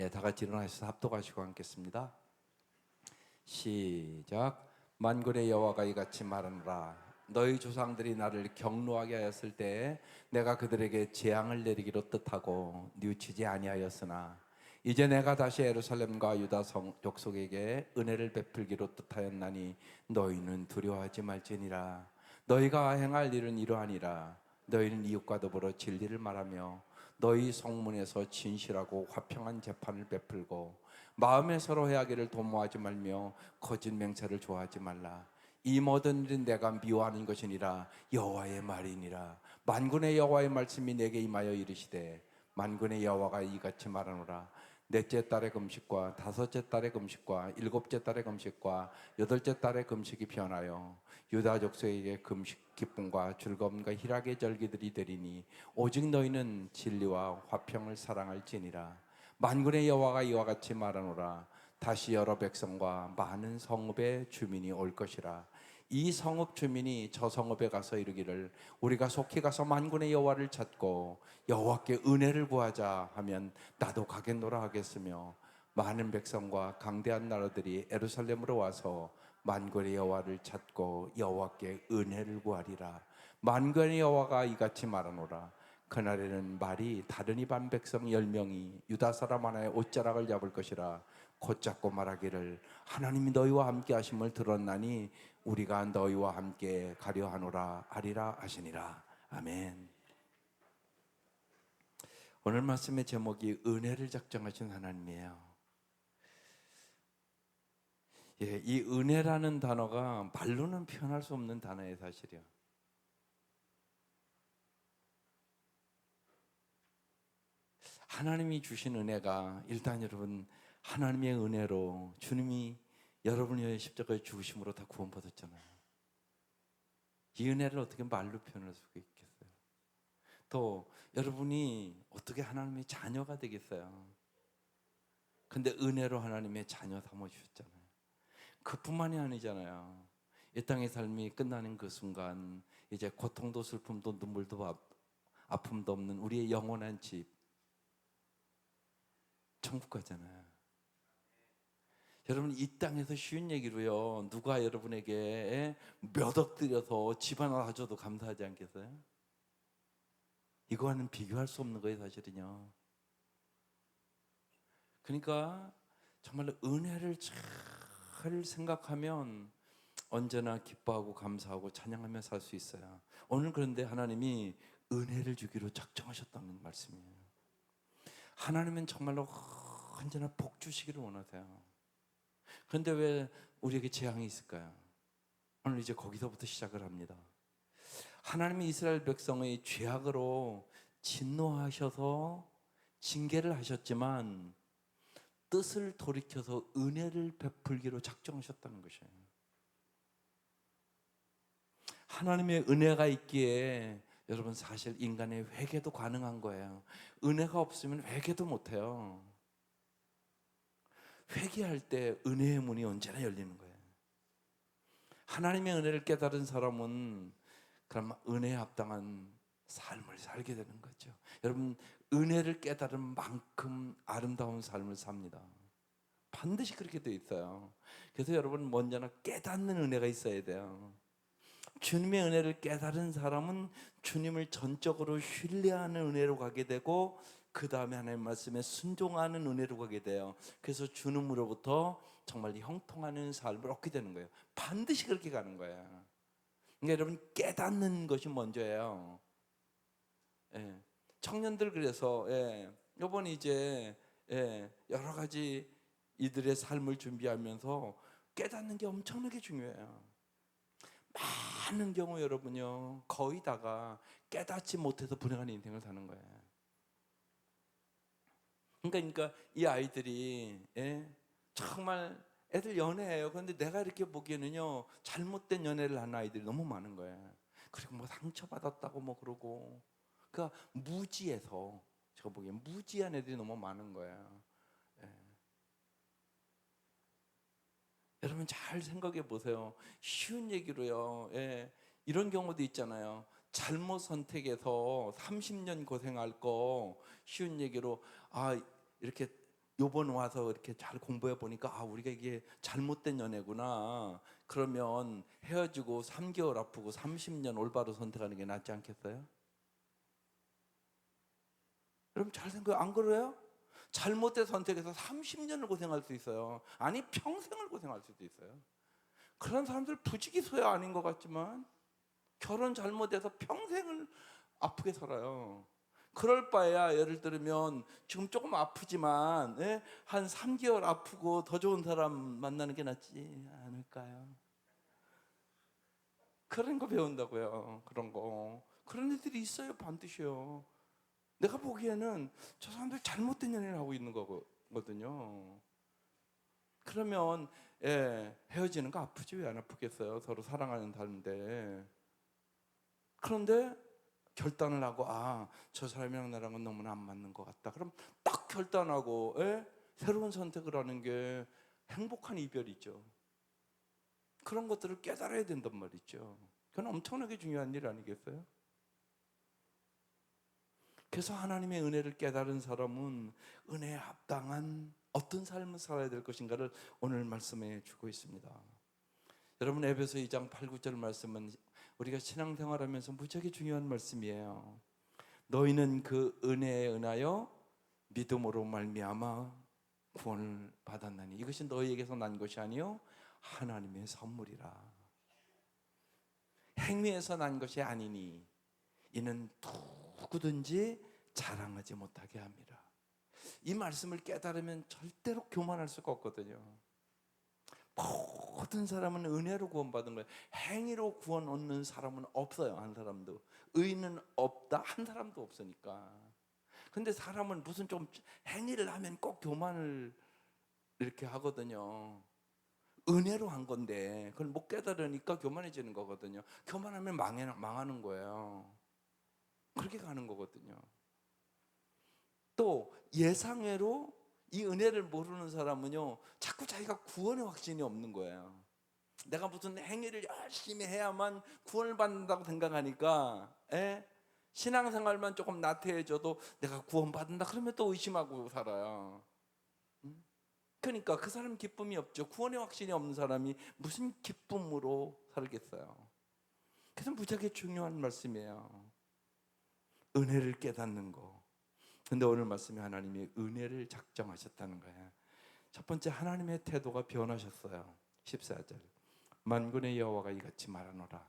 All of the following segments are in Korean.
다 같이 일어나셔서 합독하시고 앉겠습니다. 시작. 만군의 여호와가 이같이 말하노라. 너희 조상들이 나를 경노하게 하였을 때에 내가 그들에게 재앙을 내리기로 뜻하고 뉘우치지 아니하였으나 이제 내가 다시 예루살렘과 유다 족속에게 은혜를 베풀기로 뜻하였나니 너희는 두려워하지 말지니라. 너희가 행할 일은 이러하니라. 너희는 이웃과 더불어 진리를 말하며 너희 성문에서 진실하고 화평한 재판을 베풀고 마음에 서로 해하기를 도모하지 말며 거짓 맹세를 좋아하지 말라. 이 모든 일은 내가 미워하는 것이니라. 여호와의 말이니라. 만군의 여호와의 말씀이 내게 임하여 이르시되 만군의 여호와가 이같이 말하노라. 넷째 달의 금식과 다섯째 달의 금식과 일곱째 달의 금식과 여덟째 달의 금식이 변하여 유다 족속에게 금식 기쁨과 즐거움과 희락의 절기들이 되리니 오직 너희는 진리와 화평을 사랑할지니라. 만군의 여호와가 이와 같이 말하노라. 다시 여러 백성과 많은 성읍의 주민이 올 것이라. 이 성읍 주민이 저 성읍에 가서 이르기를 우리가 속히 가서 만군의 여호와를 찾고 여호와께 은혜를 구하자 하면 나도 가겠노라 하겠으며 많은 백성과 강대한 나라들이 예루살렘으로 와서 만군의 여호와를 찾고 여호와께 은혜를 구하리라. 만군의 여호와가 이같이 말하노라. 그날에는 말이 다르니 반 백성 10명이 유다 사람 하나의 옷자락을 잡을 것이라. 곧 잡고 말하기를 하나님이 너희와 함께 하심을 들었나니 우리가 너희와 함께 가려 하노라 하리라 하시니라. 아멘. 오늘 말씀의 제목이 은혜를 작정하신 하나님이에요. 이 은혜라는 단어가 말로는 표현할 수 없는 단어예요, 사실이요. 하나님이 주신 은혜가 일단 여러분 하나님의 은혜로 주님이 여러분을 위해 십자가에 죽으심으로 다 구원받았잖아요. 이 은혜를 어떻게 말로 표현할 수가 있겠어요? 또 여러분이 어떻게 하나님의 자녀가 되겠어요? 근데 은혜로 하나님의 자녀 삼아주셨잖아요. 그뿐만이 아니잖아요. 이 땅의 삶이 끝나는 그 순간 이제 고통도 슬픔도 눈물도 아픔도 없는 우리의 영원한 집 천국 가잖아요. 여러분 이 땅에서 쉬운 얘기로요, 누가 여러분에게 몇 억 들여서 집 하나 사줘도 감사하지 않겠어요? 이거와는 비교할 수 없는 거예요, 사실은요. 그러니까 정말로 은혜를 잘 생각하면 언제나 기뻐하고 감사하고 찬양하며 살 수 있어요. 오늘 그런데 하나님이 은혜를 주기로 작정하셨다는 말씀이에요. 하나님은 정말로 언제나 복 주시기를 원하세요. 그런데 왜 우리에게 재앙이 있을까요? 오늘 이제 거기서부터 시작을 합니다. 하나님이 이스라엘 백성의 죄악으로 진노하셔서 징계를 하셨지만 뜻을 돌이켜서 은혜를 베풀기로 작정하셨다는 것이에요. 하나님의 은혜가 있기에 여러분 사실 인간의 회개도 가능한 거예요. 은혜가 없으면 회개도 못해요. 회개할 때 은혜의 문이 언제나 열리는 거예요. 하나님의 은혜를 깨달은 사람은 그럼 은혜에 합당한 삶을 살게 되는 거죠. 여러분 은혜를 깨달은 만큼 아름다운 삶을 삽니다. 반드시 그렇게 돼 있어요. 그래서 여러분 먼저는 깨닫는 은혜가 있어야 돼요. 주님의 은혜를 깨달은 사람은 주님을 전적으로 신뢰하는 은혜로 가게 되고 그 다음에 하나님 말씀에 순종하는 은혜로 가게 돼요. 그래서 주님으로부터 정말 형통하는 삶을 얻게 되는 거예요. 반드시 그렇게 가는 거예요. 그러니까 여러분 깨닫는 것이 먼저예요. 청년들 그래서 이번 이제 여러 가지 이들의 삶을 준비하면서 깨닫는 게 엄청나게 중요해요. 많은 경우 여러분요 거의 다가 깨닫지 못해서 불행한 인생을 사는 거예요. 그러니까 이 아이들이 정말 애들 연애해요. 그런데 내가 이렇게 보기에는요 잘못된 연애를 하는 아이들이 너무 많은 거예요. 그리고 뭐 상처받았다고 뭐 그러고 그러니까 무지해서 제가 보기엔 무지한 애들이 너무 많은 거예요. 여러분 잘 생각해 보세요. 쉬운 얘기로요. 이런 경우도 있잖아요. 잘못 선택해서 30년 고생할 거 쉬운 얘기로 이렇게 요번 와서 이렇게 잘 공부해 보니까 우리가 이게 잘못된 연애구나. 그러면 헤어지고 3개월 아프고 30년 올바로 선택하는 게 낫지 않겠어요? 여러분 잘 생각 안 그래요? 잘못된 선택해서 30년을 고생할 수 있어요. 아니 평생을 고생할 수도 있어요. 그런 사람들 부지기수야 아닌 것 같지만 결혼 잘못해서 평생을 아프게 살아요. 그럴 바에야 예를 들면 지금 조금 아프지만 한 3개월 아프고 더 좋은 사람 만나는 게 낫지 않을까요? 그런 거 배운다고요. 그런 거. 그런 애들이 있어요. 반드시요. 내가 보기에는 저 사람들 잘못된 연애를 하고 있는 거거든요. 그러면 헤어지는 거 아프지 왜 안 아프겠어요? 서로 사랑하는 사람인데. 그런데 결단을 하고 저 사람이랑 나랑은 너무나 안 맞는 것 같다. 그럼 딱 결단하고 새로운 선택을 하는 게 행복한 이별이죠. 그런 것들을 깨달아야 된단 말이죠. 그건 엄청나게 중요한 일 아니겠어요? 그래서 하나님의 은혜를 깨달은 사람은 은혜에 합당한 어떤 삶을 살아야 될 것인가를 오늘 말씀해 주고 있습니다. 여러분 에베소 2장 8, 9절 말씀은 우리가 신앙생활하면서 무지하게 중요한 말씀이에요. 너희는 그 은혜에 은하여 믿음으로 말미암아 구원을 받았나니 이것이 너희에게서 난 것이 아니요 하나님의 선물이라. 행위에서 난 것이 아니니 이는 누구든지 자랑하지 못하게 합니다. 이 말씀을 깨달으면 절대로 교만할 수가 없거든요. 모든 사람은 은혜로 구원받은 거예요. 행위로 구원 얻는 사람은 없어요. 한 사람도. 의는 없다 한 사람도 없으니까. 근데 사람은 무슨 좀 행위를 하면 꼭 교만을 이렇게 하거든요. 은혜로 한 건데 그걸 못 깨달으니까 교만해지는 거거든요. 교만하면 망하는 거예요. 그렇게 가는 거거든요. 또 예상외로 이 은혜를 모르는 사람은요 자꾸 자기가 구원의 확신이 없는 거예요. 내가 무슨 행위를 열심히 해야만 구원을 받는다고 생각하니까 신앙생활만 조금 나태해져도 내가 구원받는다 그러면 또 의심하고 살아요. 그러니까 그 사람 기쁨이 없죠. 구원의 확신이 없는 사람이 무슨 기쁨으로 살겠어요. 그래서 무지하게 중요한 말씀이에요. 은혜를 깨닫는 거. 근데 오늘 말씀에 하나님이 은혜를 작정하셨다는 거예요. 첫 번째 하나님의 태도가 변하셨어요. 14절 만군의 여호와가 이같이 말하노라.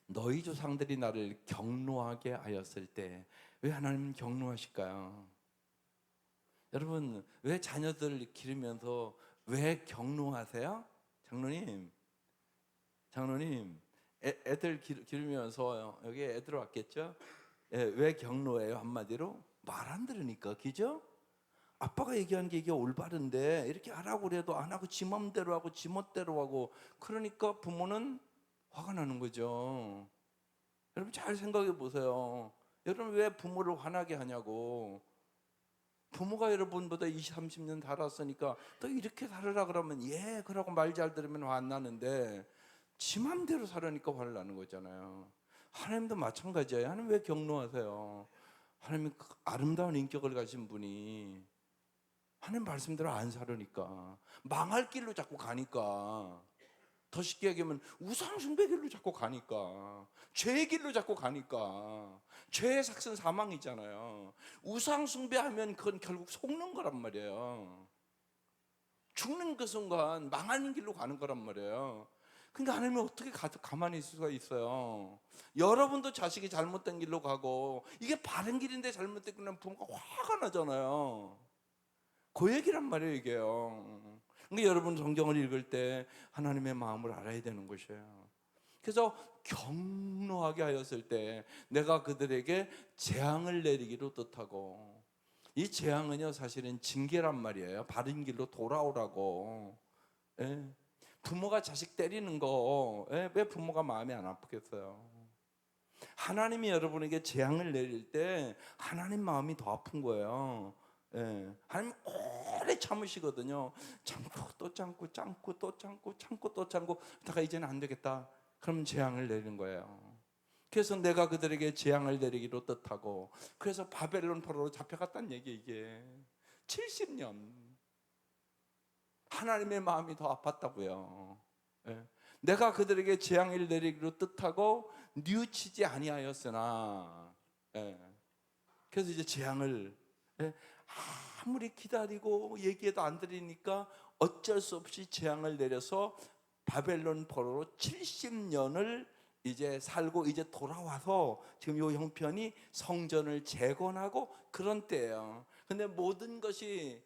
너희 조상들이 나를 경노하게 하였을 때 왜 하나님은 경노하실까요? 여러분 왜 자녀들 기르면서 왜 경노하세요? 장로님 애들 기르면서 여기 애들 왔겠죠? 왜 경노해요? 한마디로 말 안 들으니까. 그죠? 아빠가 얘기하는 게 이게 올바른데 이렇게 하라고 그래도 안 하고 지 맘대로 하고 지 멋대로 하고 그러니까 부모는 화가 나는 거죠. 여러분 잘 생각해 보세요. 여러분 왜 부모를 화나게 하냐고. 부모가 여러분보다 20, 30년 살았으니까 또 이렇게 살으라 그러면 그러고 말 잘 들으면 화 안 나는데 지 맘대로 살으니까 화를 나는 거잖아요. 하나님도 마찬가지예요. 하나님 왜 경노하세요? 하나님 아름다운 인격을 가진 분이 하나님 말씀대로 안 살으니까 망할 길로 자꾸 가니까 더 쉽게 얘기하면 우상숭배 길로 자꾸 가니까 죄의 길로 자꾸 가니까 죄의 삭은 사망이잖아요. 우상숭배하면 그건 결국 속는 거란 말이에요. 죽는 그 순간 망하는 길로 가는 거란 말이에요. 그러니까 하나님은 어떻게 가만히 있을 수가 있어요? 여러분도 자식이 잘못된 길로 가고 이게 바른 길인데 잘못된 길로 가면 부모가 화가 나잖아요. 그 얘기란 말이에요 이게요. 그러니까 여러분 성경을 읽을 때 하나님의 마음을 알아야 되는 것이에요. 그래서 경노하게 하였을 때 내가 그들에게 재앙을 내리기로 뜻하고 이 재앙은요 사실은 징계란 말이에요. 바른 길로 돌아오라고. 부모가 자식 때리는 거 왜 부모가 마음이 안 아프겠어요? 하나님이 여러분에게 재앙을 내릴 때 하나님 마음이 더 아픈 거예요. 하나님 오래 참으시거든요. 참고 또 참고 참고 또 참고 참고 또 참고 다가 이제는 안 되겠다. 그럼 재앙을 내리는 거예요. 그래서 내가 그들에게 재앙을 내리기로 뜻하고 그래서 바벨론 포로로 잡혀갔다는 얘기 이게. 70년. 하나님의 마음이 더 아팠다고요. 예. 내가 그들에게 재앙을 내리기로 뜻하고 뉘우치지 아니하였으나, 예. 그래서 이제 재앙을, 예. 아무리 기다리고 얘기해도 안 들으니까 어쩔 수 없이 재앙을 내려서 바벨론 포로로 70년을 이제 살고 이제 돌아와서 지금 이 형편이 성전을 재건하고 그런 때예요. 근데 모든 것이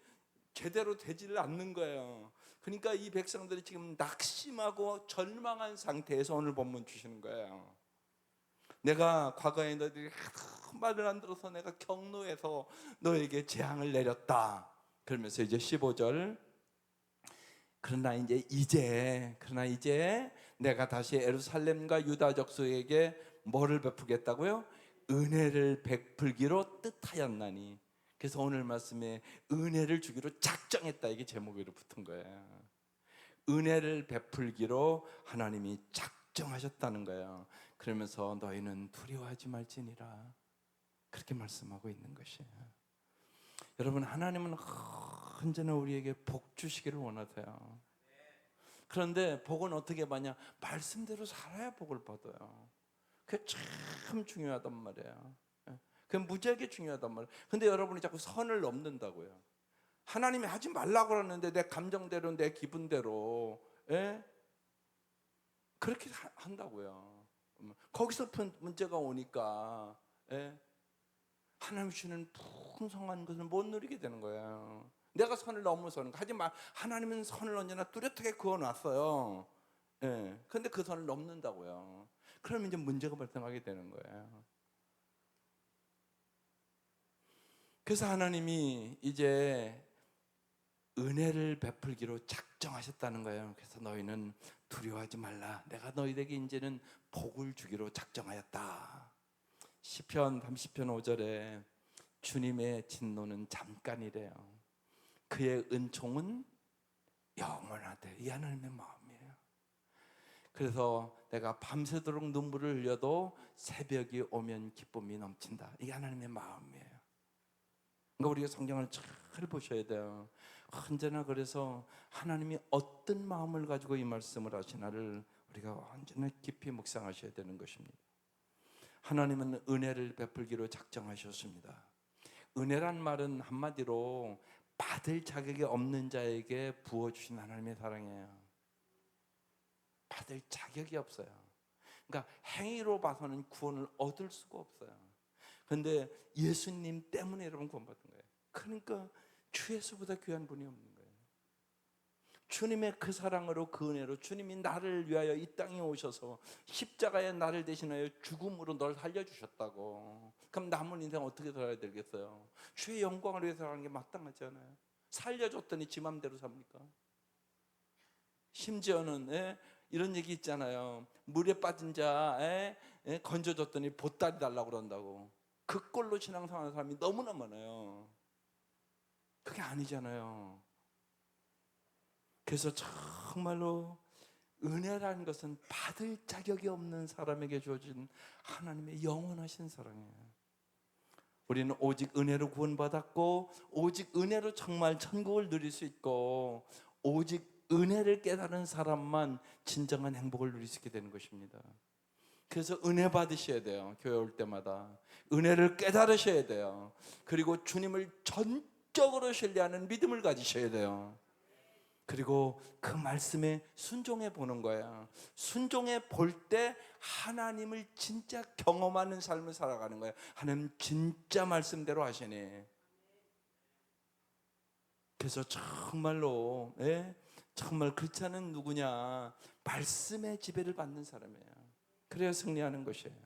제대로 되지를 않는 거예요. 그러니까 이 백성들이 지금 낙심하고 절망한 상태에서 오늘 본문 주시는 거예요. 내가 과거에 너희들이 하도 말을 안 들어서 내가 경노해서 너에게 재앙을 내렸다. 그러면서 이제 15절, 그러나 이제 내가 다시 예루살렘과 유다 족속에게 뭐를 베푸겠다고요? 은혜를 베풀기로 뜻하였나니. 그래서 오늘 말씀에 은혜를 주기로 작정했다, 이게 제목으로 붙은 거예요. 은혜를 베풀기로 하나님이 작정하셨다는 거예요. 그러면서 너희는 두려워하지 말지니라, 그렇게 말씀하고 있는 것이에요. 여러분, 하나님은 언제나 우리에게 복 주시기를 원하세요. 그런데 복은 어떻게 받냐? 말씀대로 살아야 복을 받아요. 그게 참 중요하단 말이에요. 그게 무지하게 중요하단 말이에요. 근데 여러분이 자꾸 선을 넘는다고요. 하나님이 하지 말라고 그러는데 내 감정대로, 내 기분대로, 예? 그렇게 한다고요. 거기서 문제가 오니까, 예? 하나님 주시는 풍성한 것을 못 누리게 되는 거예요. 내가 선을 넘어서는 거. 하지만 하나님은 선을 언제나 뚜렷하게 그어놨어요. 예. 근데 그 선을 넘는다고요. 그러면 이제 문제가 발생하게 되는 거예요. 그래서 하나님이 이제 은혜를 베풀기로 작정하셨다는 거예요. 그래서 너희는 두려워하지 말라. 내가 너희에게 이제는 복을 주기로 작정하였다. 시편 30편 5절에 주님의 진노는 잠깐이래요. 그의 은총은 영원하대. 이 하나님의 마음이에요. 그래서 내가 밤새도록 눈물을 흘려도 새벽이 오면 기쁨이 넘친다. 이게 하나님의 마음이에요. 그러니까 우리가 성경을 잘 보셔야 돼요. 언제나 그래서 하나님이 어떤 마음을 가지고 이 말씀을 하시나를 우리가 언제나 깊이 묵상하셔야 되는 것입니다. 하나님은 은혜를 베풀기로 작정하셨습니다. 은혜란 말은 한마디로 받을 자격이 없는 자에게 부어주신 하나님의 사랑이에요. 받을 자격이 없어요. 그러니까 행위로 봐서는 구원을 얻을 수가 없어요. 그런데 예수님 때문에 여러분 구원받은 거예요. 그러니까 주 예수보다 귀한 분이 없는 거예요. 주님의 그 사랑으로, 그 은혜로 주님이 나를 위하여 이 땅에 오셔서 십자가에 나를 대신하여 죽음으로 널 살려주셨다고. 그럼 남은 인생 어떻게 살아야 되겠어요? 주의 영광을 위해서 사는 게 마땅하지 않아요? 살려줬더니 지 맘대로 삽니까? 심지어는 이런 얘기 있잖아요. 물에 빠진 자 건져줬더니 보따리 달라고 그런다고. 그 꼴로 신앙생활하는 사람이 너무나 많아요. 그게 아니잖아요. 그래서 정말로 은혜라는 것은 받을 자격이 없는 사람에게 주어진 하나님의 영원하신 사랑이에요. 우리는 오직 은혜로 구원받았고 오직 은혜로 정말 천국을 누릴 수 있고 오직 은혜를 깨달은 사람만 진정한 행복을 누릴 수 있게 되는 것입니다. 그래서 은혜 받으셔야 돼요. 교회 올 때마다 은혜를 깨달으셔야 돼요. 그리고 주님을 전적으로 신뢰하는 믿음을 가지셔야 돼요. 그리고 그 말씀에 순종해 보는 거예요. 순종해 볼 때 하나님을 진짜 경험하는 삶을 살아가는 거예요. 하나님 진짜 말씀대로 하시네. 그래서 정말로 정말 크리스찬은 누구냐? 말씀의 지배를 받는 사람이에요. 그래야 승리하는 것이에요.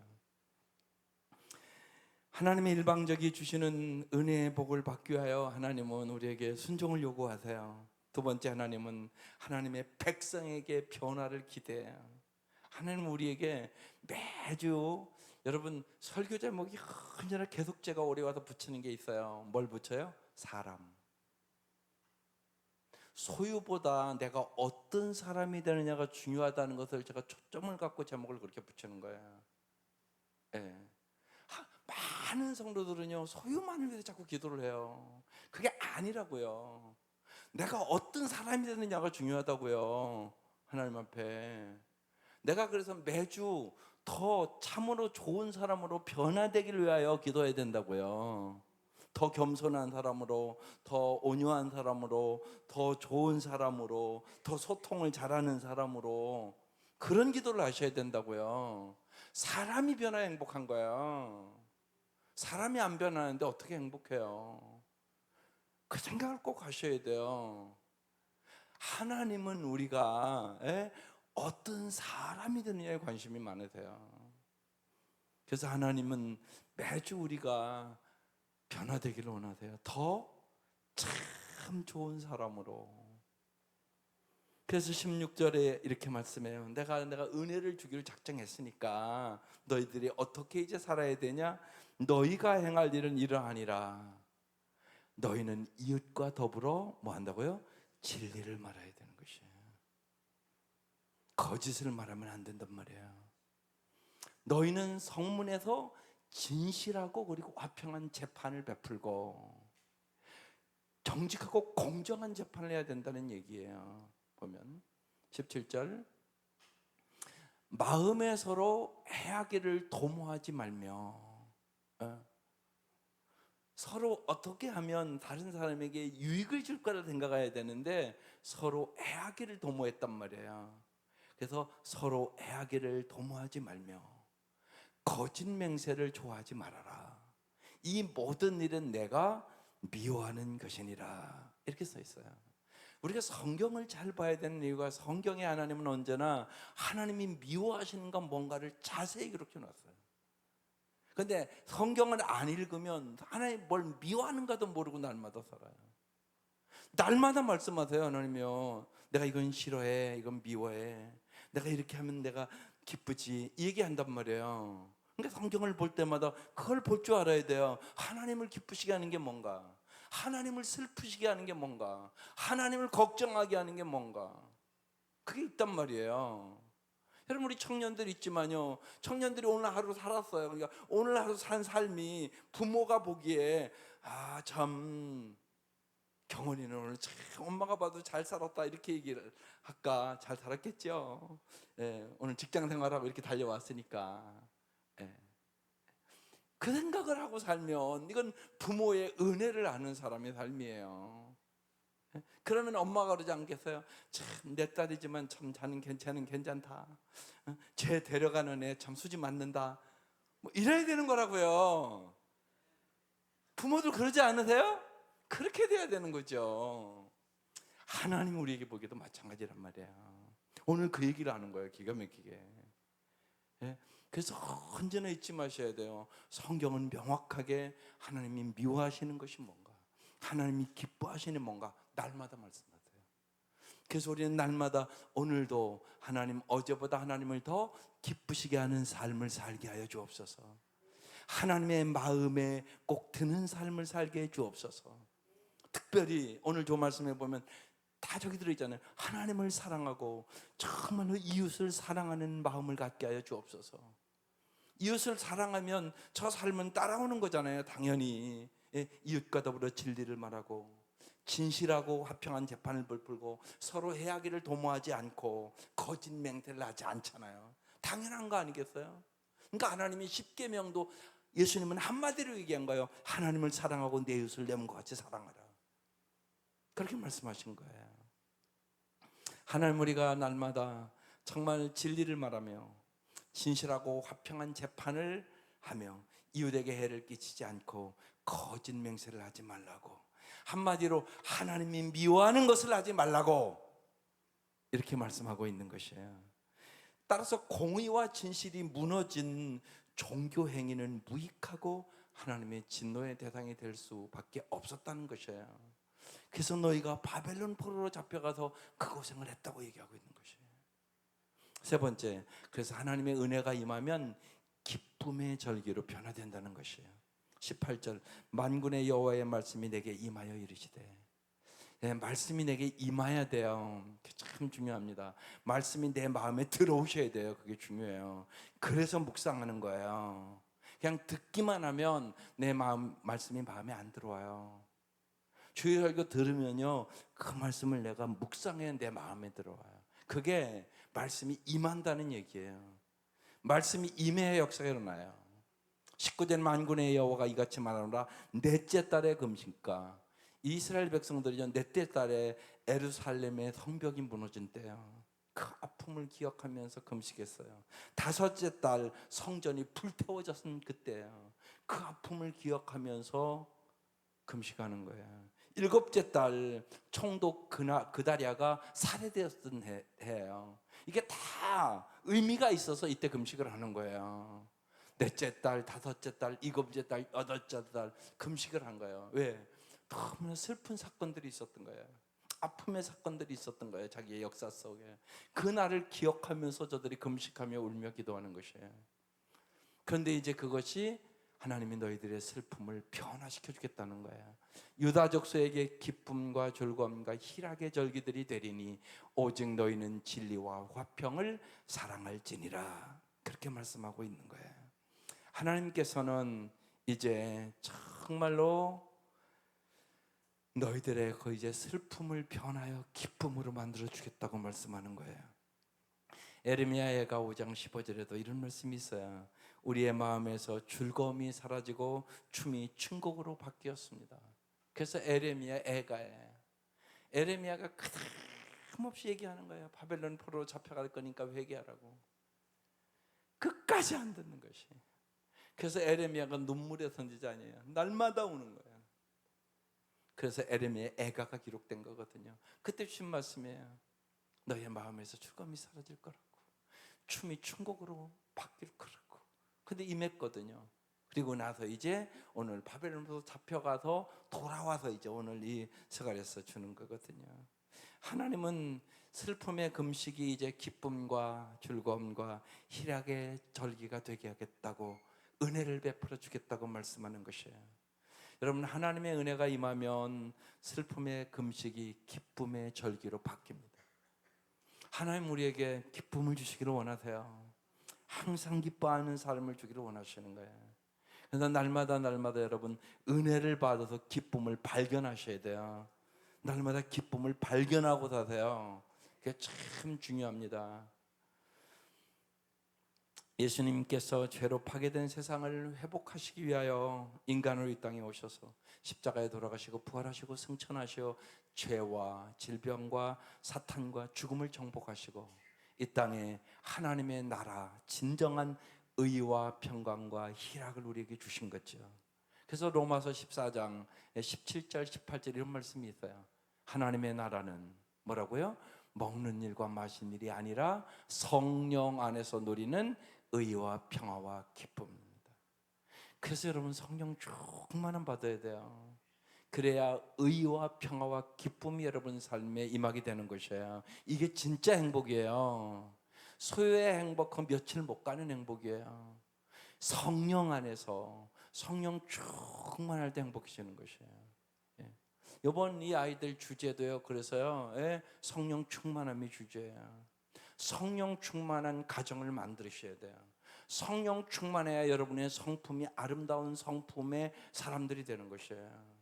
하나님의 일방적이 주시는 은혜의 복을 받기 위하여 하나님은 우리에게 순종을 요구하세요. 두 번째, 하나님은 하나님의 백성에게 변화를 기대해요. 하나님은 우리에게 매주, 여러분 설교 제목이 언제나 계속 제가 오래 와서 붙이는 게 있어요. 뭘 붙여요? 사람. 소유보다 내가 어떤 사람이 되느냐가 중요하다는 것을 제가 초점을 갖고 제목을 그렇게 붙이는 거예요. 많은 성도들은요 소유만을 위해서 자꾸 기도를 해요. 그게 아니라고요. 내가 어떤 사람이 되느냐가 중요하다고요. 하나님 앞에. 내가 그래서 매주 더 참으로 좋은 사람으로 변화되기를 위하여 기도해야 된다고요. 더 겸손한 사람으로, 더 온유한 사람으로, 더 좋은 사람으로, 더 소통을 잘하는 사람으로, 그런 기도를 하셔야 된다고요. 사람이 변화야 행복한 거야. 사람이 안 변하는데 어떻게 행복해요? 그 생각을 꼭 하셔야 돼요. 하나님은 우리가 어떤 사람이 되느냐에 관심이 많으세요. 그래서 하나님은 매주 우리가 변화되기를 원하세요. 더 참 좋은 사람으로. 그래서 16절에 이렇게 말씀해요. 내가 은혜를 주기를 작정했으니까 너희들이 어떻게 이제 살아야 되냐? 너희가 행할 일은 이러하니라. 너희는 이웃과 더불어 뭐 한다고요? 진리를 말해야 되는 것이에요. 거짓을 말하면 안 된단 말이에요. 너희는 성문에서 진실하고 그리고 화평한 재판을 베풀고 정직하고 공정한 재판을 해야 된다는 얘기예요. 보면 17절, 마음에 서로 해하기를 도모하지 말며. 서로 어떻게 하면 다른 사람에게 유익을 줄 거라 생각해야 되는데 서로 해하기를 도모했단 말이에요. 그래서 서로 해하기를 도모하지 말며 거짓 맹세를 좋아하지 말아라. 이 모든 일은 내가 미워하는 것이니라. 이렇게 써 있어요. 우리가 성경을 잘 봐야 되는 이유가, 성경에 하나님은 언제나 하나님이 미워하시는 건 뭔가를 자세히 기록해 놨어요. 근데 성경을 안 읽으면 하나님 뭘 미워하는가도 모르고 날마다 살아요. 날마다 말씀하세요. 하나님이요, 내가 이건 싫어해, 이건 미워해, 내가 이렇게 하면 내가 기쁘지, 이 얘기한단 말이에요. 그러니까 성경을 볼 때마다 그걸 볼 줄 알아야 돼요. 하나님을 기쁘시게 하는 게 뭔가, 하나님을 슬프시게 하는 게 뭔가, 하나님을 걱정하게 하는 게 뭔가, 그게 있단 말이에요. 여러분, 우리 청년들 있지만요, 청년들이 오늘 하루 살았어요. 그러니까 오늘 하루 산 삶이 부모가 보기에 참 경원이는 오늘 참 엄마가 봐도 잘 살았다 이렇게 얘기를 할까? 잘 살았겠죠. 오늘 직장 생활하고 이렇게 달려왔으니까. 그 생각을 하고 살면 이건 부모의 은혜를 아는 사람의 삶이에요. 그러면 엄마가 그러지 않겠어요? 참 내 딸이지만 참 자는 괜찮다. 쟤 데려가는 애 참 수지 맞는다. 뭐 이래야 되는 거라고요. 부모들 그러지 않으세요? 그렇게 돼야 되는 거죠. 하나님 우리에게 보기에도 마찬가지란 말이에요. 오늘 그 얘기를 하는 거예요. 기가 막히게. 그래서 언제나 잊지 마셔야 돼요. 성경은 명확하게 하나님이 미워하시는 것이 뭔가, 하나님이 기뻐하시는 뭔가 날마다 말씀하세요. 그래서 우리는 날마다 오늘도 하나님, 어제보다 하나님을 더 기쁘시게 하는 삶을 살게 하여 주옵소서. 하나님의 마음에 꼭 드는 삶을 살게 해 주옵소서. 특별히 오늘 저 말씀해 보면 다 저기 들어있잖아요. 하나님을 사랑하고 정말로 이웃을 사랑하는 마음을 갖게 하여 주옵소서. 이웃을 사랑하면 저 삶은 따라오는 거잖아요. 당연히 이웃과 더불어 진리를 말하고 진실하고 화평한 재판을 베풀고 서로 해하기를 도모하지 않고 거짓 맹세를 하지 않잖아요. 당연한 거 아니겠어요? 그러니까 하나님이 십계명도 예수님은 한마디로 얘기한 거예요. 하나님을 사랑하고 내 이웃을 내 몸과 같이 사랑하라. 그렇게 말씀하신 거예요. 하나님, 우리가 날마다 정말 진리를 말하며 진실하고 화평한 재판을 하며 이웃에게 해를 끼치지 않고 거짓 맹세를 하지 말라고, 한마디로 하나님이 미워하는 것을 하지 말라고 이렇게 말씀하고 있는 것이에요. 따라서 공의와 진실이 무너진 종교 행위는 무익하고 하나님의 진노의 대상이 될 수밖에 없었다는 것이에요. 그래서 너희가 바벨론 포로로 잡혀가서 그 고생을 했다고 얘기하고 있는 것이에요. 세 번째, 그래서 하나님의 은혜가 임하면 기쁨의 절기로 변화된다는 것이에요. 18절, 만군의 여호와의 말씀이 내게 임하여 이르시되. 말씀이 내게 임해야 돼요. 참 중요합니다. 말씀이 내 마음에 들어오셔야 돼요. 그게 중요해요. 그래서 묵상하는 거예요. 그냥 듣기만 하면 내 말씀이 마음에 안 들어와요. 주의 설교 들으면요, 그 말씀을 내가 묵상해 내 마음에 들어와요. 그게 말씀이 임한다는 얘기예요. 말씀이 임해야 역사가 일어나요. 19절 만군의 여호와가 이같이 말하노라. 넷째 달의 금식과 이스라엘 백성들이 넷째 달에 예루살렘의 성벽이 무너진 때요, 그 아픔을 기억하면서 금식했어요. 다섯째 달 성전이 불태워졌은 그때요, 그 아픔을 기억하면서 금식하는 거예요. 일곱째 달 총독 그다랴가 살해되었던 해예요. 이게 다 의미가 있어서 이때 금식을 하는 거예요. 넷째 달, 다섯째 달, 일곱째 달, 여덟째 달 금식을 한 거예요. 왜? 너무나 슬픈 사건들이 있었던 거예요. 아픔의 사건들이 있었던 거예요. 자기의 역사 속에. 그 날을 기억하면서 저들이 금식하며 울며 기도하는 것이에요. 그런데 이제 그것이 하나님이 너희들의 슬픔을 변화시켜 주겠다는 거예요. 유다 족속에게 기쁨과 즐거움과 희락의 절기들이 되리니 오직 너희는 진리와 화평을 사랑할지니라. 그렇게 말씀하고 있는 거예요. 하나님께서는 이제 정말로 너희들의 그 이제 슬픔을 변하여 기쁨으로 만들어 주겠다고 말씀하는 거예요. 에레미야가 5장 15절에도 이런 말씀이 있어요. 우리의 마음에서 즐거움이 사라지고 춤이 춘곡으로 바뀌었습니다. 그래서 에레미야가 끊임없이 얘기하는 거예요. 바벨론 포로로 잡혀갈 거니까 회개하라고. 끝까지 안 듣는 것이. 그래서 에레미야가 눈물의 선지자 아니에요. 날마다 우는 거예요. 그래서 에레미야의 애가가 기록된 거거든요. 그때 주신 말씀이에요. 너의 마음에서 즐거움이 사라질 거라고, 춤이 춘곡으로 바뀔 거라고. 근데 임했거든요. 그리고 나서 이제 오늘 바벨론으로 잡혀가서 돌아와서 이제 오늘 이 스가랴서 주는 거거든요. 하나님은 슬픔의 금식이 이제 기쁨과 즐거움과 희락의 절기가 되게 하겠다고, 은혜를 베풀어 주겠다고 말씀하는 것이에요. 여러분, 하나님의 은혜가 임하면 슬픔의 금식이 기쁨의 절기로 바뀝니다. 하나님 우리에게 기쁨을 주시기를 원하세요. 항상 기뻐하는 삶을 주기를 원하시는 거예요. 그래서 날마다 여러분 은혜를 받아서 기쁨을 발견하셔야 돼요. 날마다 기쁨을 발견하고 사세요. 그게 참 중요합니다. 예수님께서 죄로 파괴된 세상을 회복하시기 위하여 인간으로 이 땅에 오셔서 십자가에 돌아가시고 부활하시고 승천하시어 죄와 질병과 사탄과 죽음을 정복하시고 이 땅에 하나님의 나라, 진정한 의와 평강과 희락을 우리에게 주신 거죠. 그래서 로마서 14장 17절 18절 이런 말씀이 있어요. 하나님의 나라는 뭐라고요? 먹는 일과 마시는 일이 아니라 성령 안에서 누리는 의와 평화와 기쁨입니다. 그래서 여러분 성령 충만함 받아야 돼요. 그래야 의와 평화와 기쁨이 여러분 삶에 임하게 되는 것이에요. 이게 진짜 행복이에요. 소유의 행복은 며칠 못 가는 행복이에요. 성령 안에서 성령 충만할 때 행복해지는 것이에요. 이번 이 아이들 주제도요. 그래서요, 성령 충만함이 주제예요. 성령 충만한 가정을 만드셔야 돼요. 성령 충만해야 여러분의 성품이 아름다운 성품의 사람들이 되는 것이에요.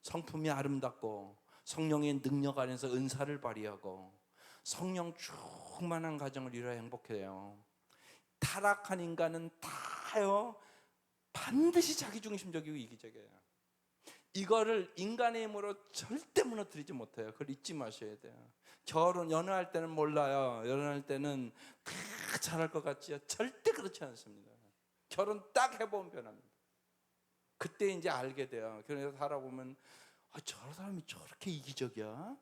성품이 아름답고 성령의 능력 안에서 은사를 발휘하고 성령 충만한 가정을 이루어 행복해요. 타락한 인간은 다요 반드시 자기중심적이고 이기적이에요. 이거를 인간의 힘으로 절대 무너뜨리지 못해요. 그걸 잊지 마셔야 돼요. 연애할 때는 몰라요. 연애할 때는 다 잘할 것 같지요. 절대 그렇지 않습니다. 결혼 딱 해보면 변합니다. 그때 이제 알게 돼요. 결혼해서 살아보면 저 사람이 저렇게 이기적이야?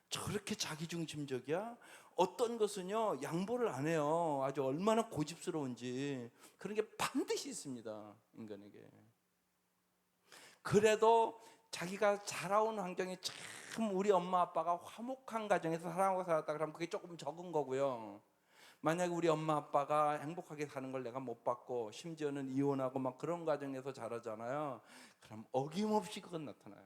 저렇게 자기중심적이야? 어떤 것은요 양보를 안 해요. 아주 얼마나 고집스러운지. 그런 게 반드시 있습니다. 인간에게. 그래도 자기가 자라온 환경이 참 우리 엄마 아빠가 화목한 가정에서 사랑하고 살았다 그러면 그게 조금 적은 거고요. 만약에 우리 엄마 아빠가 행복하게 사는 걸 내가 못 봤고 심지어는 이혼하고 막 그런 가정에서 자라잖아요. 그럼 어김없이 그건 나타나요.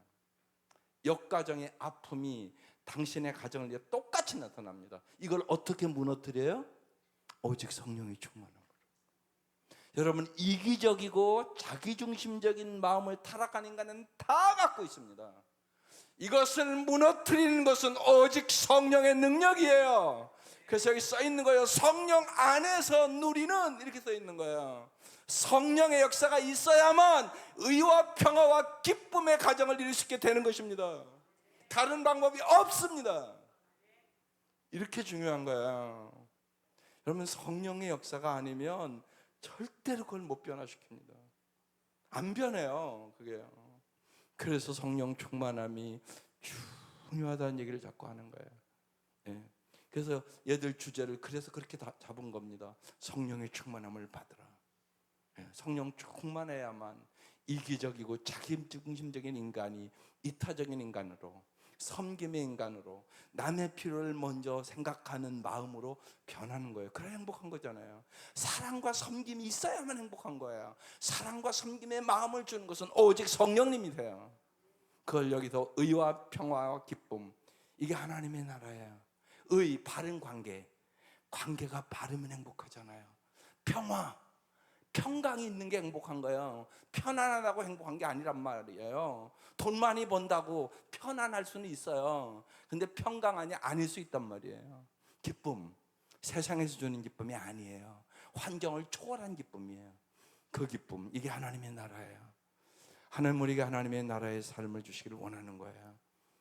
역가정의 아픔이 당신의 가정을 위해 똑같이 나타납니다. 이걸 어떻게 무너뜨려요? 오직 성령이 충만한 거예요. 여러분, 이기적이고 자기중심적인 마음을 타락한 인간은 다 갖고 있습니다. 이것을 무너뜨리는 것은 오직 성령의 능력이에요. 그래서 여기 써 있는 거예요. 성령 안에서 누리는, 이렇게 써 있는 거예요. 성령의 역사가 있어야만 의와 평화와 기쁨의 가정을 이룰 수 있게 되는 것입니다. 다른 방법이 없습니다. 이렇게 중요한 거예요. 여러분, 성령의 역사가 아니면 절대로 그걸 못 변화시킵니다. 안 변해요, 그게요. 그래서 성령 충만함이 중요하다는 얘기를 자꾸 하는 거예요. 예. 그래서 얘들 주제를 그래서 그렇게 다 잡은 겁니다. 성령의 충만함을 받으라. 예. 성령 충만해야만 이기적이고 자기중심적인 인간이 이타적인 인간으로, 섬김의 인간으로, 남의 필요를 먼저 생각하는 마음으로 변하는 거예요. 그래야 행복한 거잖아요. 사랑과 섬김이 있어야만 행복한 거예요. 사랑과 섬김의 마음을 주는 것은 오직 성령님이 돼요. 그걸 여기서 의와 평화와 기쁨, 이게 하나님의 나라예요. 의, 바른 관계, 관계가 바르면 행복하잖아요. 평화, 평강이 있는 게 행복한 거예요. 편안하다고 행복한 게 아니란 말이에요. 돈 많이 번다고 편안할 수는 있어요. 근데 평강하냐? 아닐 수 있단 말이에요. 기쁨, 세상에서 주는 기쁨이 아니에요. 환경을 초월한 기쁨이에요. 그 기쁨, 이게 하나님의 나라예요. 하나님, 우리에게 하나님의 나라의 삶을 주시기를 원하는 거예요.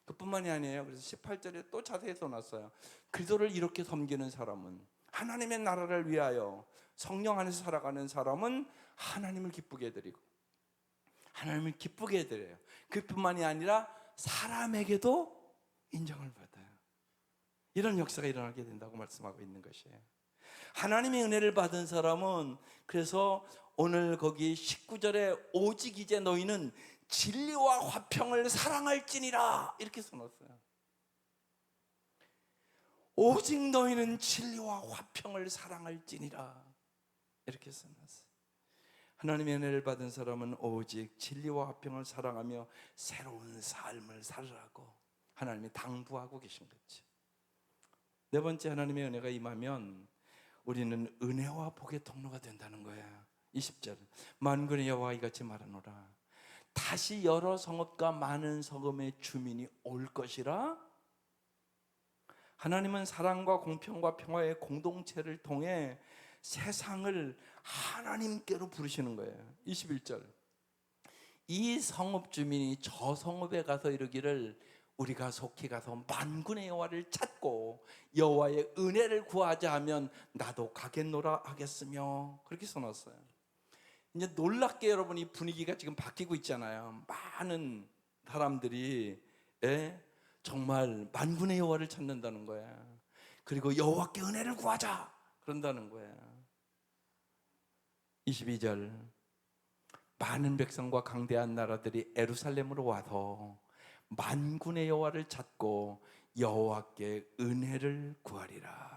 그뿐만이 아니에요. 그래서 18절에 또 자세히 써놨어요. 그리스도를 이렇게 섬기는 사람은, 하나님의 나라를 위하여 성령 안에서 살아가는 사람은 하나님을 기쁘게 해드리고, 하나님을 기쁘게 해드려요. 그뿐만이 아니라 사람에게도 인정을 받아요. 이런 역사가 일어나게 된다고 말씀하고 있는 것이에요. 하나님의 은혜를 받은 사람은, 그래서 오늘 거기 19절에 오직 이제 너희는 진리와 화평을 사랑할지니라, 이렇게 써놨어요. 오직 너희는 진리와 화평을 사랑할지니라, 이렇게 써놨어요. 하나님의 은혜를 받은 사람은 오직 진리와 화평을 사랑하며 새로운 삶을 살으라고 하나님이 당부하고 계신 거죠. 네 번째, 하나님의 은혜가 임하면 우리는 은혜와 복의 통로가 된다는 거예요. 20절, 만군의 여호와가 이같이 말하노라. 다시 여러 성읍과 많은 성읍의 주민이 올 것이라. 하나님은 사랑과 공평과 평화의 공동체를 통해 세상을 하나님께로 부르시는 거예요. 21절, 이 성읍 주민이 저 성읍에 가서 이르기를 우리가 속히 가서 만군의 여호와를 찾고 여호와의 은혜를 구하자 하면 나도 가겠노라 하겠으며, 그렇게 써놨어요. 이제 놀랍게 여러분, 이 분위기가 지금 바뀌고 있잖아요. 많은 사람들이 정말 만군의 여호와를 찾는다는 거야. 그리고 여호와께 은혜를 구하자 그런다는 거야. 22절, 많은 백성과 강대한 나라들이 예루살렘으로 와서 만군의 여호와를 찾고 여호와께 은혜를 구하리라.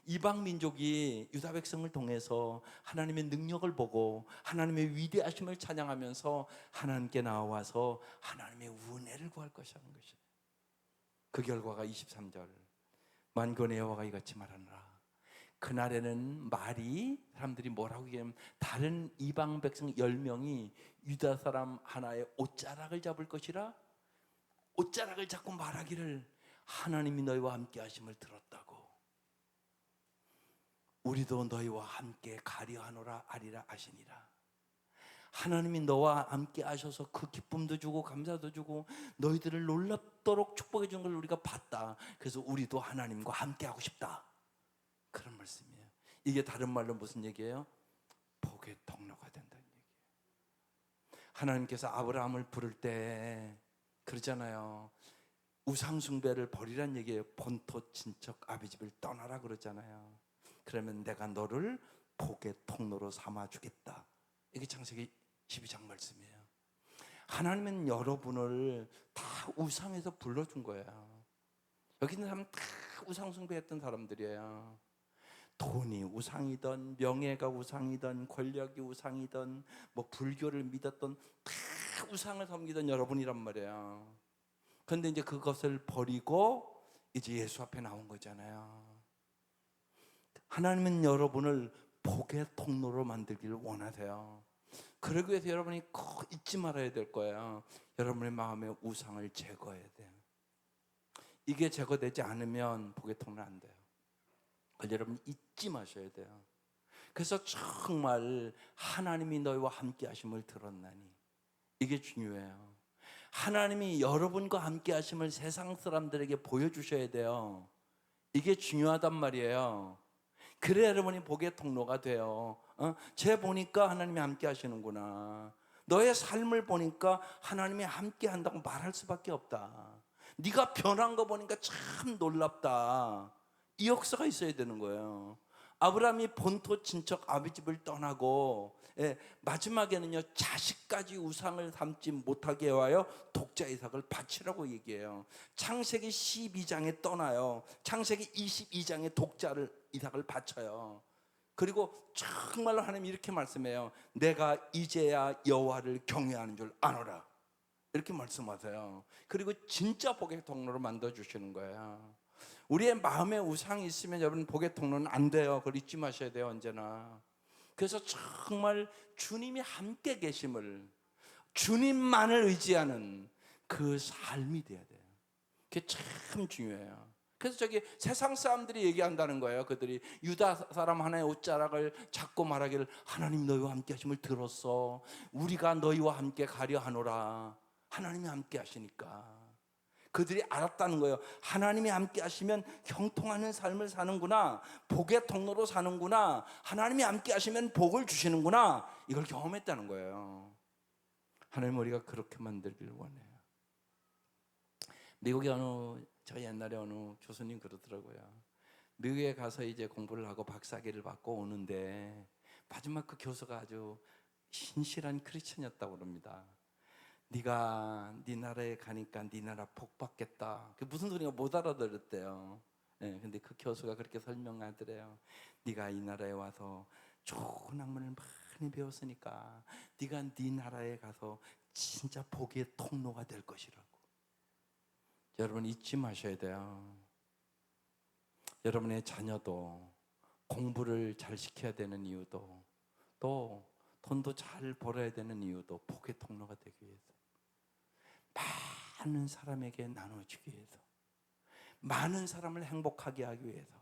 이방 민족이 유다 백성을 통해서 하나님의 능력을 보고 하나님의 위대하심을 찬양하면서 하나님께 나와서 하나님의 은혜를 구할 것이라는 것이에요. 그 결과가 23절, 만군의 여호와가 이같이 말하노라. 그날에는 말이, 사람들이 뭐라고 얘기하면 다른 이방 백성 10명이 유다 사람 하나의 옷자락을 잡을 것이라. 옷자락을 잡고 말하기를 하나님이 너희와 함께 하심을 들었다고, 우리도 너희와 함께 가려 하노라 아리라 하시니라. 하나님이 너와 함께 하셔서 그 기쁨도 주고 감사도 주고 너희들을 놀랍도록 축복해 주는 걸 우리가 봤다. 그래서 우리도 하나님과 함께 하고 싶다, 그런 말씀이에요. 이게 다른 말로 무슨 얘기예요? 복의 통로가 된다는 얘기예요. 하나님께서 아브라함을 부를 때 그러잖아요. 우상 숭배를 버리란 얘기예요. 본토 친척 아비 집을 떠나라 그러잖아요. 그러면 내가 너를 복의 통로로 삼아주겠다, 이게 창세기 12장 말씀이에요. 하나님은 여러분을 다 우상에서 불러준 거예요. 여기 있는 사람은 다 우상 숭배했던 사람들이에요. 돈이 우상이든 명예가 우상이든 권력이 우상이든 뭐 불교를 믿었던 다 우상을 섬기던 여러분이란 말이에요. 그런데 이제 그것을 버리고 이제 예수 앞에 나온 거잖아요. 하나님은 여러분을 복의 통로로 만들기를 원하세요. 그러기 위해서 여러분이 꼭 잊지 말아야 될 거예요. 여러분의 마음의 우상을 제거해야 돼요. 이게 제거되지 않으면 복의 통로는 안 돼요. 그걸 여러분 잊지 마셔야 돼요. 그래서 정말 하나님이 너희와 함께 하심을 들었나니, 이게 중요해요. 하나님이 여러분과 함께 하심을 세상 사람들에게 보여주셔야 돼요. 이게 중요하단 말이에요. 그래 여러분이 복의 통로가 돼요. 쟤 보니까 하나님이 함께 하시는구나. 너의 삶을 보니까 하나님이 함께 한다고 말할 수밖에 없다. 네가 변한 거 보니까 참 놀랍다. 이 역사가 있어야 되는 거예요. 아브라함이 본토 친척 아비집을 떠나고 마지막에는요, 자식까지 우상을 삼지 못하게 하여 독자 이삭을 바치라고 얘기해요. 창세기 12장에 떠나요. 창세기 22장에 독자를 이삭을 바쳐요. 그리고 정말로 하나님이 이렇게 말씀해요. 내가 이제야 여호와를 경외하는 줄 아노라, 이렇게 말씀하세요. 그리고 진짜 복의 통로로 만들어주시는 거예요. 우리의 마음에 우상이 있으면 여러분 복의 통로는 안 돼요. 그걸 잊지 마셔야 돼요, 언제나. 그래서 정말 주님이 함께 계심을, 주님만을 의지하는 그 삶이 돼야 돼요. 그게 참 중요해요. 그래서 저기 세상 사람들이 얘기한다는 거예요. 그들이 유다 사람 하나의 옷자락을 잡고 말하기를 하나님 너희와 함께 하심을 들었어. 우리가 너희와 함께 가려 하노라. 하나님이 함께 하시니까 그들이 알았다는 거예요. 하나님이 함께 하시면 형통하는 삶을 사는구나, 복의 통로로 사는구나, 하나님이 함께 하시면 복을 주시는구나, 이걸 경험했다는 거예요. 하나님 우리가 그렇게 만들기를 원해요. 미국에 저 옛날에 어느 교수님 그러더라고요. 미국에 가서 이제 공부를 하고 박사학위를 받고 오는데 마지막 그 교수가 아주 신실한 크리스천이었다고 그럽니다. 네가 네 나라에 가니까 네 나라 복 받겠다. 그 무슨 소리가 못 알아들었대요. 근데 그 교수가 그렇게 설명하더래요. 네가 이 나라에 와서 좋은 학문을 많이 배웠으니까 네가 네 나라에 가서 진짜 복의 통로가 될 것이라고. 여러분 잊지 마셔야 돼요. 여러분의 자녀도 공부를 잘 시켜야 되는 이유도, 또 돈도 잘 벌어야 되는 이유도 복의 통로가 되기 위해서, 많은 사람에게 나눠주기 위해서, 많은 사람을 행복하게 하기 위해서,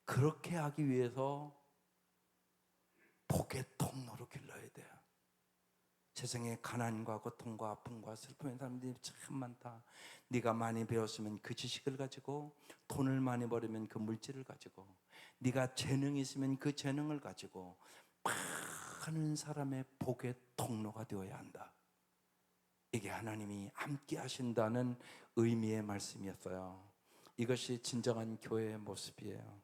그렇게 하기 위해서 복의 통로로 길러야 돼요. 세상에 가난과 고통과 아픔과 슬픔의 사람들이 참 많다. 네가 많이 배웠으면 그 지식을 가지고, 돈을 많이 벌으면 그 물질을 가지고, 네가 재능이 있으면 그 재능을 가지고 많은 사람의 복의 통로가 되어야 한다. 이게 하나님이 함께 하신다는 의미의 말씀이었어요. 이것이 진정한 교회의 모습이에요.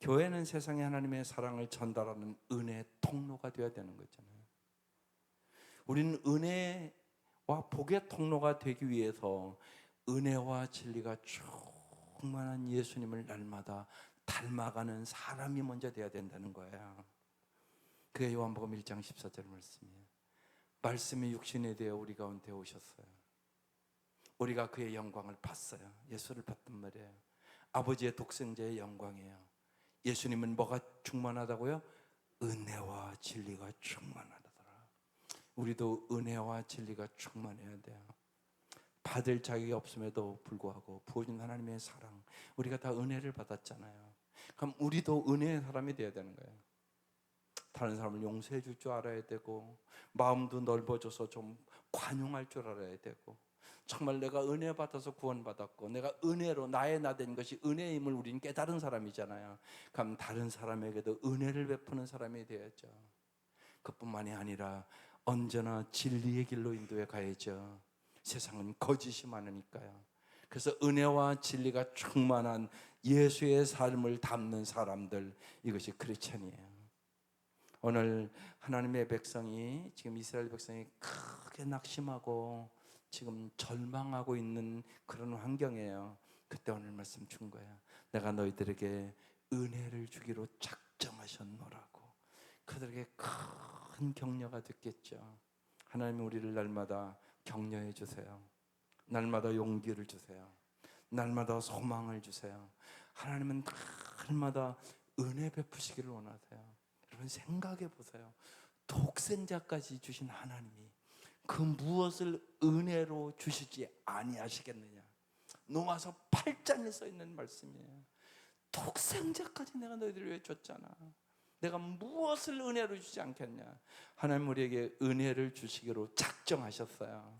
교회는 세상에 하나님의 사랑을 전달하는 은혜의 통로가 되어야 되는 거잖아요. 우리는 은혜와 복의 통로가 되기 위해서 은혜와 진리가 충만한 예수님을 날마다 닮아가는 사람이 먼저 되어야 된다는 거예요. 그게 요한복음 1장 14절 말씀이에요. 말씀이 육신이 되어 우리 가운데 오셨어요. 우리가 그의 영광을 봤어요. 예수를 봤단 말이에요. 아버지의 독생자의 영광이에요. 예수님은 뭐가 충만하다고요? 은혜와 진리가 충만하더라. 우리도 은혜와 진리가 충만해야 돼요. 받을 자격이 없음에도 불구하고 부어준 하나님의 사랑, 우리가 다 은혜를 받았잖아요. 그럼 우리도 은혜의 사람이 되어야 되는 거예요. 다른 사람을 용서해 줄 줄 알아야 되고, 마음도 넓어져서 좀 관용할 줄 알아야 되고, 정말 내가 은혜 받아서 구원받았고 내가 은혜로 나의 나 된 것이 은혜임을 우리는 깨달은 사람이잖아요. 그럼 다른 사람에게도 은혜를 베푸는 사람이 되어야죠. 그뿐만이 아니라 언제나 진리의 길로 인도해 가야죠. 세상은 거짓이 많으니까요. 그래서 은혜와 진리가 충만한 예수의 삶을 담는 사람들, 이것이 크리스천이에요. 오늘 하나님의 백성이, 지금 이스라엘 백성이 크게 낙심하고 지금 절망하고 있는 그런 환경이에요. 그때 오늘 말씀 준 거예요. 내가 너희들에게 은혜를 주기로 작정하셨노라고. 그들에게 큰 격려가 됐겠죠. 하나님이 우리를 날마다 격려해 주세요. 날마다 용기를 주세요. 날마다 소망을 주세요. 하나님은 날마다 은혜 베푸시기를 원하세요. 여러분 생각해 보세요. 독생자까지 주신 하나님이 그 무엇을 은혜로 주시지 아니하시겠느냐. 로마서 8장에 써 있는 말씀이에요. 독생자까지 내가 너희들을 위해 줬잖아. 내가 무엇을 은혜로 주지 않겠냐. 하나님 우리에게 은혜를 주시기로 작정하셨어요.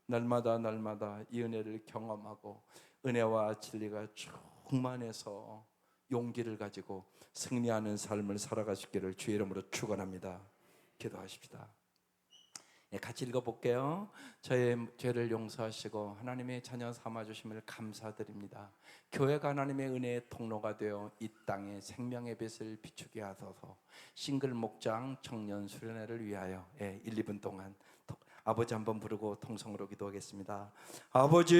날마다 이 은혜를 경험하고 은혜와 진리가 충만해서 용기를 가지고 승리하는 삶을 살아가시기를 주의 이름으로 축원합니다. 기도하십시다. 같이 읽어볼게요. 저의 죄를 용서하시고 하나님의 자녀 삼아주심을 감사드립니다. 교회가 하나님의 은혜의 통로가 되어 이 땅에 생명의 빛을 비추게 하소서. 싱글 목장 청년 수련회를 위하여 1, 2분 동안 아버지 한번 부르고 통성으로 기도하겠습니다. 아버지